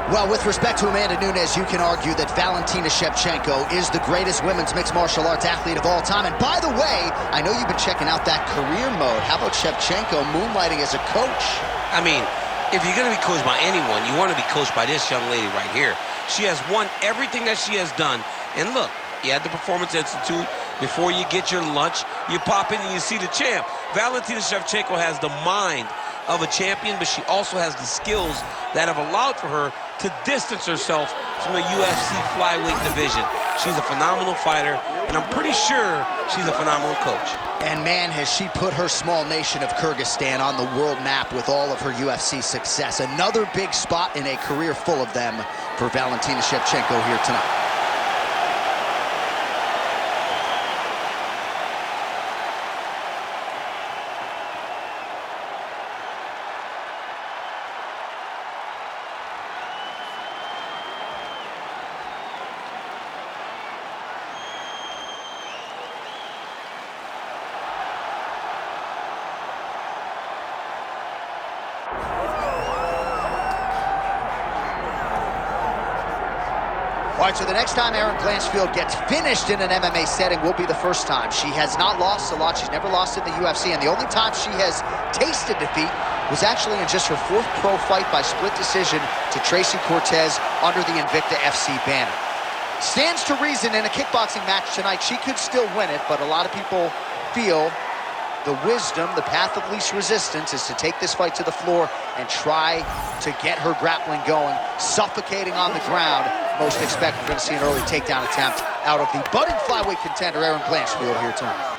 Well, with respect to Amanda Nunes, you can argue that Valentina Shevchenko is the greatest women's mixed martial arts athlete of all time. And by the way, I know you've been checking out that career mode. How about Shevchenko moonlighting as a coach? I mean, if you're going to be coached by anyone, you want to be coached by this young lady right here. She has won everything that she has done. And look, you had the Performance Institute. Before you get your lunch, you pop in and you see the champ. Valentina Shevchenko has the mind of a champion, but she also has the skills that have allowed for her to distance herself from the UFC flyweight division. She's a phenomenal fighter, and I'm pretty sure she's a phenomenal coach. And man, has she put her small nation of Kyrgyzstan on the world map with all of her UFC success. Another big spot in a career full of them for Valentina Shevchenko here tonight. All right, so the next time Erin Blanchfield gets finished in an MMA setting will be the first time. She has not lost a lot. She's never lost in the UFC, and the only time she has tasted defeat was actually in just her 4th pro fight by split decision to Tracy Cortez under the Invicta FC banner. Stands to reason in a kickboxing match tonight, she could still win it, but a lot of people feel the wisdom, the path of least resistance is to take this fight to the floor and try to get her grappling going, suffocating on the ground. Most expect we're going to see an early takedown attempt out of the budding flyweight contender, Erin Blanchfield, here tonight.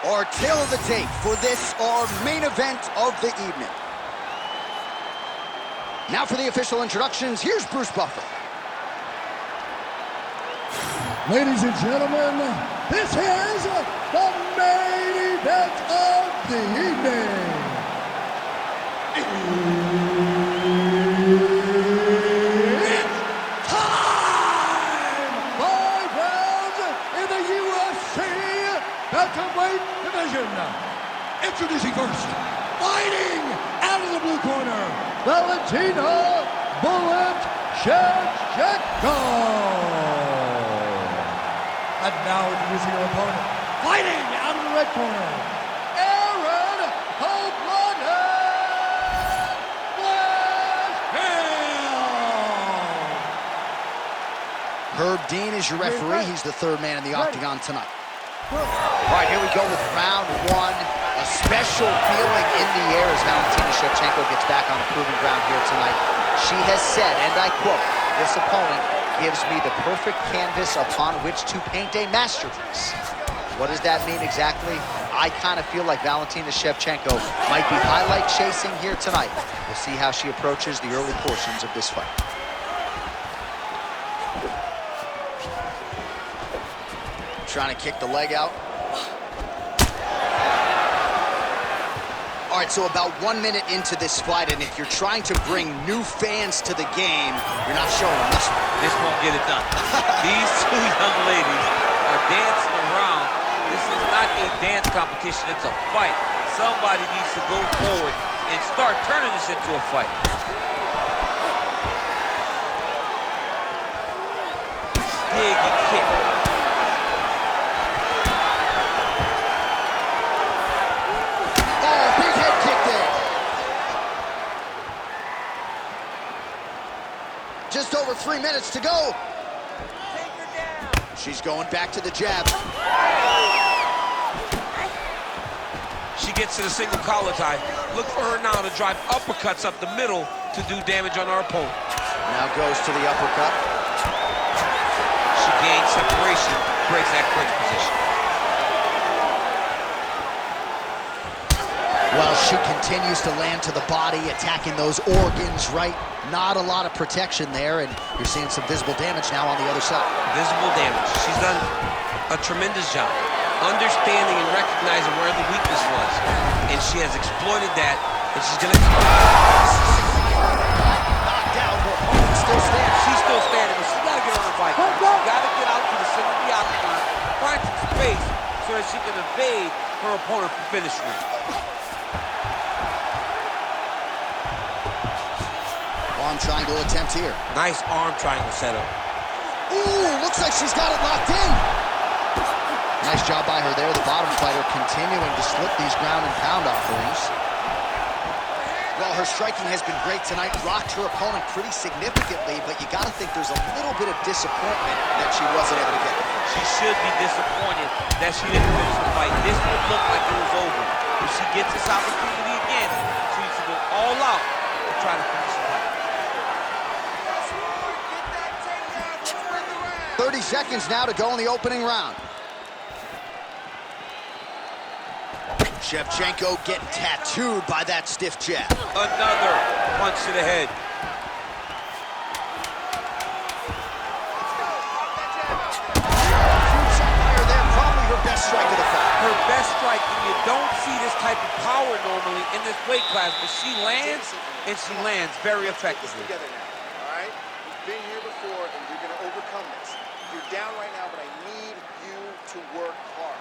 Our tale of the tape for this, our main event of the evening. Now for the official introductions, here's Bruce Buffer. Ladies and gentlemen, this is the main event of the evening. It's time! 5 rounds in the UFC welterweight division. Introducing first, fighting out of the blue corner, Valentina "Bullet" Shevchenko. And now introducing her opponent, fighting out of the red corner, Erin Blanchfield. Herb Dean is your referee. He's the 3rd man in the octagon tonight. All right, here we go with round 1. A special feeling in the air as Valentina Shevchenko gets back on the proven ground here tonight. She has said, and I quote, "This opponent gives me the perfect canvas upon which to paint a masterpiece." What does that mean exactly? I kind of feel like Valentina Shevchenko might be highlight chasing here tonight. We'll see how she approaches the early portions of this fight. Trying to kick the leg out. All right, so about 1 minute into this fight, and if you're trying to bring new fans to the game, you're not showing them this one. This won't get it done. These 2 young ladies are dancing around. This is not a dance competition, it's a fight. Somebody needs to go forward and start turning this into a fight. Dig and kick. Just over 3 minutes to go. She's going back to the jab. She gets to the single collar tie. Look for her now to drive uppercuts up the middle to do damage on our opponent. Now goes to the uppercut. She gains separation, breaks that clinch position. Well, she continues to land to the body, attacking those organs, right? Not a lot of protection there, and you're seeing some visible damage now on the other side. Visible damage. She's done a tremendous job. understanding and recognizing where the weakness was. And she has exploited that, and she's gonna... Knocked down, her opponent still stands. She's still standing, but she's gotta get on her bike. She's gotta get out to the center of the octagon, find some space so that she can evade her opponent from finishing her. Arm triangle attempt here. Nice arm triangle setup. Ooh, looks like she's got it locked in. Nice job by her there. The bottom fighter continuing to slip these ground and pound offerings. Well, her striking has been great tonight. Rocked her opponent pretty significantly, but you got to think there's a little bit of disappointment that she wasn't able to get there. She should be disappointed that she didn't finish the fight. This would look like it was over. If she gets this opportunity again, she needs to go all out to try to finish the fight. 30 seconds now to go in the opening round. Shevchenko getting tattooed by that stiff jab. Another punch to the head. There, probably her best strike of the fight. Her best strike, and you don't see this type of power normally in this weight class, but she lands, and she lands very effectively. Together now, all right? You've been here before, and you're going to overcome this. You're down right now, but I need you to work hard.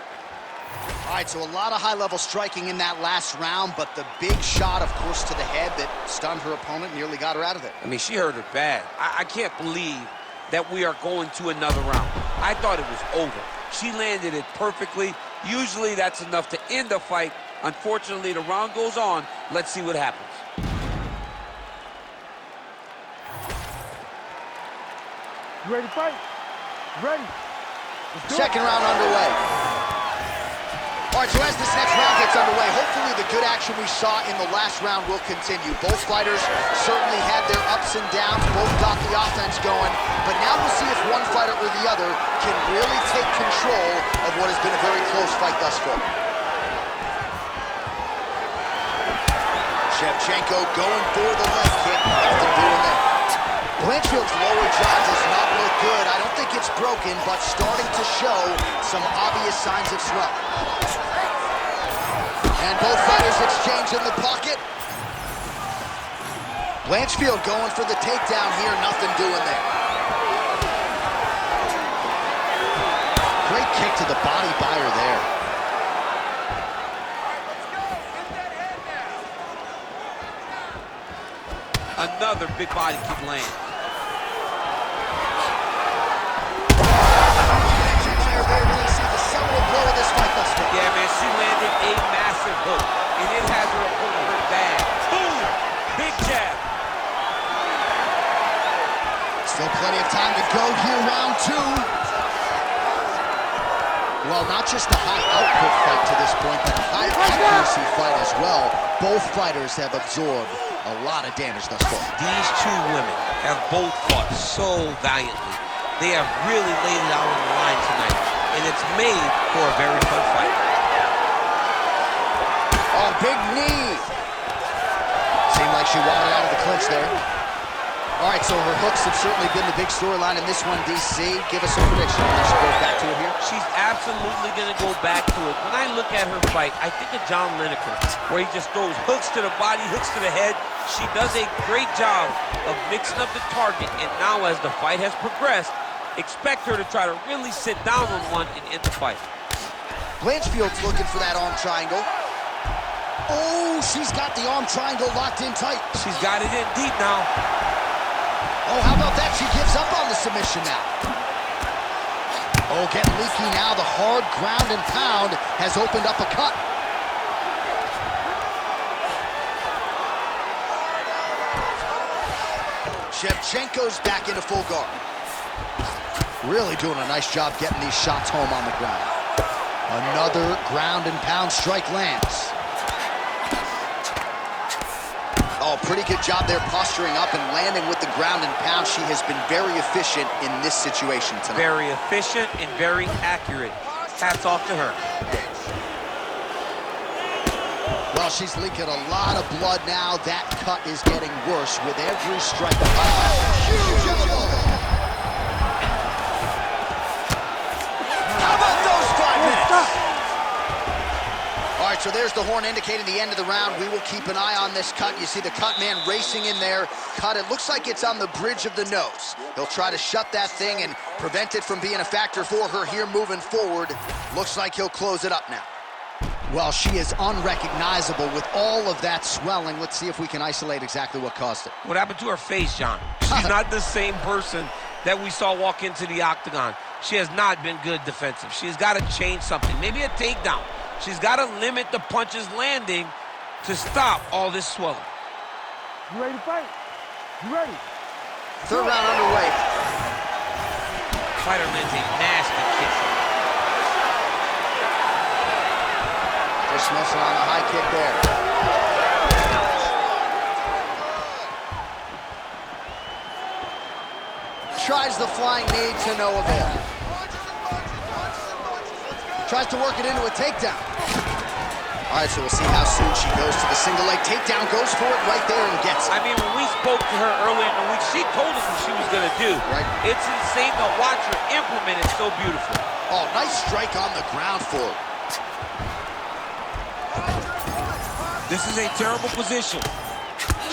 All right, so a lot of high-level striking in that last round, but the big shot, of course, to the head that stunned her opponent, nearly got her out of there. I mean, she hurt her bad. I can't believe that we are going to another round. I thought it was over. She landed it perfectly. Usually that's enough to end the fight. Unfortunately, the round goes on. Let's see what happens. You ready to fight? Ready. Second round underway. All right, so as this next round gets underway, hopefully the good action we saw in the last round will continue. Both fighters certainly had their ups and downs. Both got the offense going. But now we'll see if one fighter or the other can really take control of what has been a very close fight thus far. Shevchenko going for the leg kick. Nothing doing there. Blanchfield's lower jaw does not look good. I don't think it's broken, but starting to show some obvious signs of swelling. And both fighters exchange in the pocket. Blanchfield going for the takedown here. Nothing doing there. Great kick to the body by her there. Another big body kick land. Yeah, man, she landed a massive hook, and it has her opponent hurt bad. Boom! Big jab. Still plenty of time to go here, round two. Well, not just a high output fight to this point, but a high accuracy fight as well. Both fighters have absorbed a lot of damage thus far. These two women have both fought so valiantly. They have really laid it out on the line tonight, and it's made for a very fun fight. Oh, big knee. Seemed like she wanted out of the clinch there. All right, so her hooks have certainly been the big storyline in this one, DC. Give us a prediction. She goes back to it here. She's absolutely going to go back to it. When I look at her fight, I think of John Lineker, where he just throws hooks to the body, hooks to the head. She does a great job of mixing up the target, and now as the fight has progressed, expect her to try to really sit down on one and end the fight. Blanchfield's looking for that arm triangle. Oh, she's got the arm triangle locked in tight. She's got it in deep now. Oh, how about that? She gives up on the submission now. Oh, getting leaky now. The hard ground and pound has opened up a cut. Shevchenko's back into full guard. Really doing a nice job getting these shots home on the ground. Another ground and pound strike lands. Oh, pretty good job there posturing up and landing with the ground and pound. She has been very efficient in this situation tonight. Very efficient and very accurate. Hats off to her. Well, she's leaking a lot of blood now. That cut is getting worse with every strike. Huge elbow. How about those 5 minutes? so there's the horn indicating the end of the round. We will keep an eye on this cut. You see the cut man racing in there. Cut, it looks like it's on the bridge of the nose. He'll try to shut that thing and prevent it from being a factor for her here moving forward. Looks like he'll close it up now. Well, she is unrecognizable with all of that swelling. Let's see if we can isolate exactly what caused it. What happened to her face, John? She's not the same person that we saw walk into the octagon. She has not been good defensive. She's got to change something, maybe a takedown. She's got to limit the punches landing to stop all this swelling. You ready to fight? You ready? Third round underway. Fighter lands a nasty kick. Dismissal on the high kick there. Tries the flying knee to no avail. Tries to work it into a takedown. All right, so we'll see how soon she goes to the single leg takedown. Goes for it right there and gets it. I mean, when we spoke to her earlier in the week, she told us what she was going to do. Right. It's insane to watch her implement it so beautiful. Oh, nice strike on the ground for her. This is a terrible position.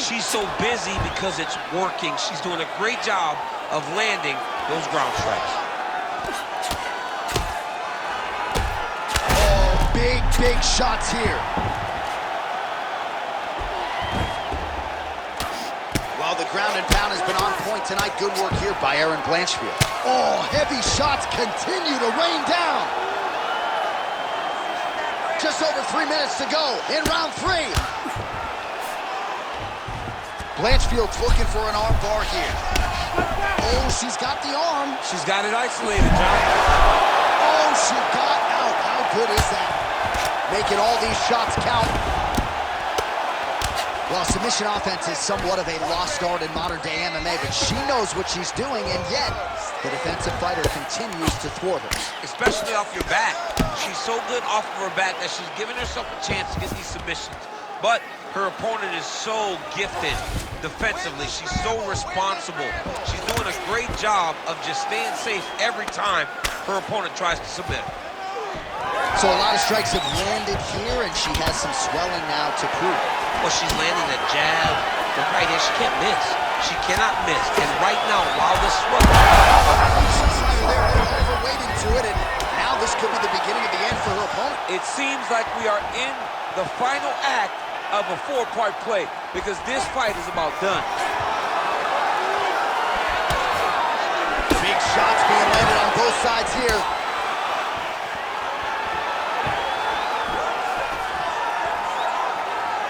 She's so busy because it's working. She's doing a great job of landing those ground strikes. Oh, big shots here. Well, the ground and pound has been on point tonight. Good work here by Erin Blanchfield. Oh, heavy shots continue to rain down. Just over 3 minutes to go in round 3. Blanchfield's looking for an arm bar here. Oh, she's got the arm. She's got it isolated, John. Oh, she got out. How good is that? Making all these shots count. Well, submission offense is somewhat of a lost art in modern-day MMA, but she knows what she's doing, and yet the defensive fighter continues to thwart her. Especially off your back. She's so good off of her back that she's giving herself a chance to get these submissions. But her opponent is so gifted defensively. She's so responsible. She's doing a great job of just staying safe every time her opponent tries to submit her. So a lot of strikes have landed here, and she has some swelling now to prove it. Well, she's landing a jab, but right here, she can't miss. She cannot miss. And right now, while this swelling... She's either there or overweighting to it, and now this could be the beginning of the end for her opponent. It seems like we are in the final act of a 4-part play, because this fight is about done. Big shots being landed on both sides here.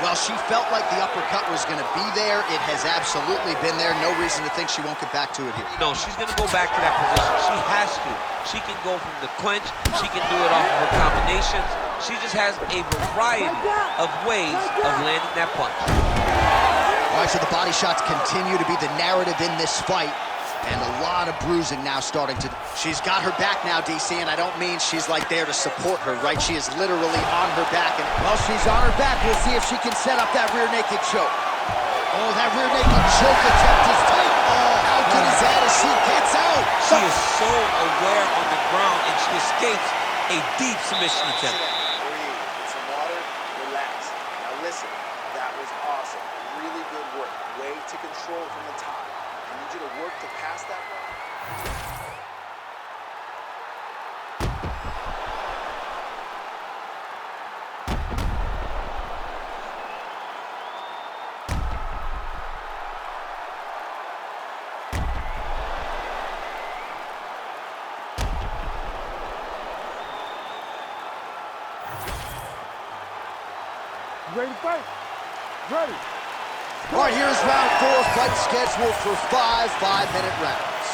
Well, she felt like the uppercut was going to be there. It has absolutely been there. No reason to think she won't get back to it here. No, she's going to go back to that position. She has to. She can go from the clinch. She can do it off of her combinations. She just has a variety of ways of landing that punch. All right, so the body shots continue to be the narrative in this fight. And a lot of bruising now starting to... She's got her back now, DC, and I don't mean she's like there to support her, right? She is literally on her back. And well, she's on her back. We'll see if she can set up that rear naked choke. Oh, that rear naked choke attempt is tight. Oh, how good is that as she gets out? She is so aware on the ground, and she escapes a deep submission attempt. Breathe, get some water, relax. Now listen, that was awesome. Really good work. Way to control from the top. I need you to work to pass that one. You ready to fight? Ready. All right, here's round 4, fight scheduled for 5 5-minute rounds.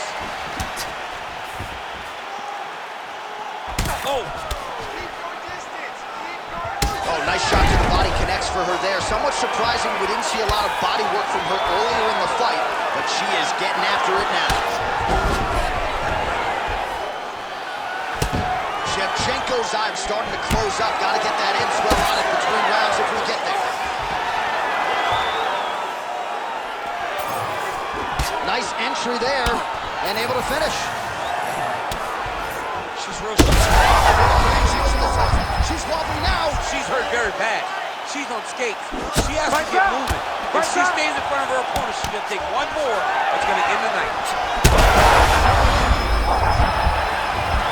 Oh! Oh, nice shot to the body, connects for her there. Somewhat surprising, we didn't see a lot of body work from her earlier in the fight, but she is getting after it now. Shevchenko's eye starting to close up. Got to get that in swell on it between rounds if we get there. Nice entry there, and able to finish. She She's real strong. She's wobbly now. She's hurt very bad. She's on skates. She has to get moving. If she stays in front of her opponent, she's going to take one more. That's going to end the night.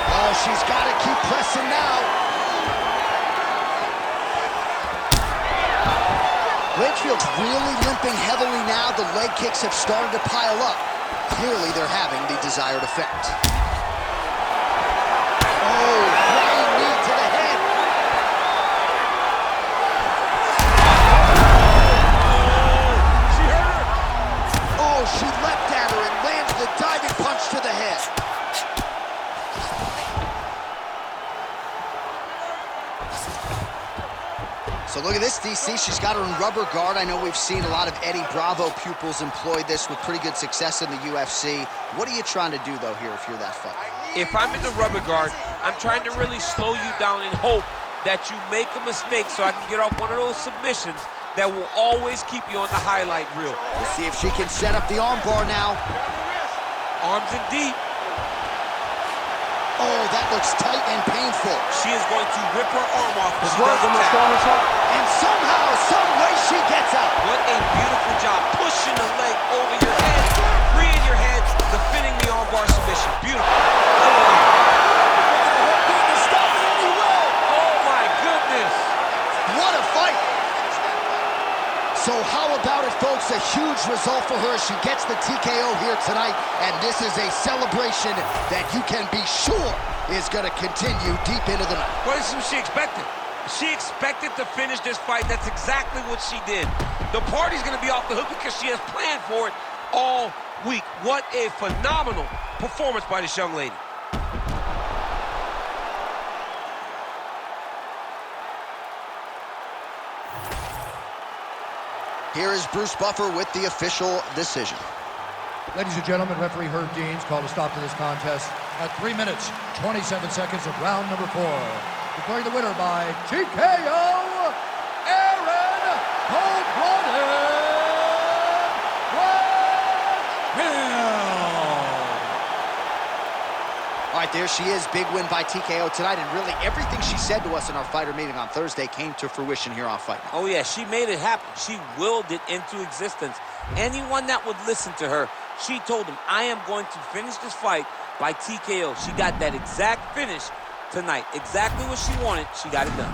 Oh, she's got to keep pressing now. Blanchfield's really limping heavily now. The leg kicks have started to pile up. Clearly, they're having the desired effect. Oh, flying knee to the head. She hurt her. Oh, she leapt at her and lands the diving punch to the head. So look at this, DC. She's got her in rubber guard. I know we've seen a lot of Eddie Bravo pupils employ this with pretty good success in the UFC. What are you trying to do, though, here if you're that fighter? If I'm in the rubber guard, I'm trying to really slow you down and hope that you make a mistake so I can get off one of those submissions that will always keep you on the highlight reel. Let's see if she can set up the arm bar now. Arms in deep. Oh, that looks tight and painful. She is going to rip her arm off. And somehow, some way, she gets out. What a beautiful job. Pushing the leg over your head, freeing your head, defending the armbar submission. Beautiful. Oh my goodness. What a fight. So how about it, folks? A huge result for her. She gets the TKO here tonight, and this is a celebration that you can be sure is going to continue deep into the night. What is she expected? She expected to finish this fight. That's exactly what she did. The party's going to be off the hook because she has planned for it all week. What a phenomenal performance by this young lady. Here is Bruce Buffer with the official decision. Ladies and gentlemen, referee Herb Deans called a stop to this contest at 3 minutes, 27 seconds of round number 4. Declaring the winner by TKO, Erin Cold-Blooded Blanchfield. All right, there she is. Big win by TKO tonight, and really everything she said to us in our fighter meeting on Thursday came to fruition here on Fight Night. Oh yeah, she made it happen. She willed it into existence. Anyone that would listen to her, she told them, I am going to finish this fight by TKO. She got that exact finish tonight. Exactly what she wanted, she got it done.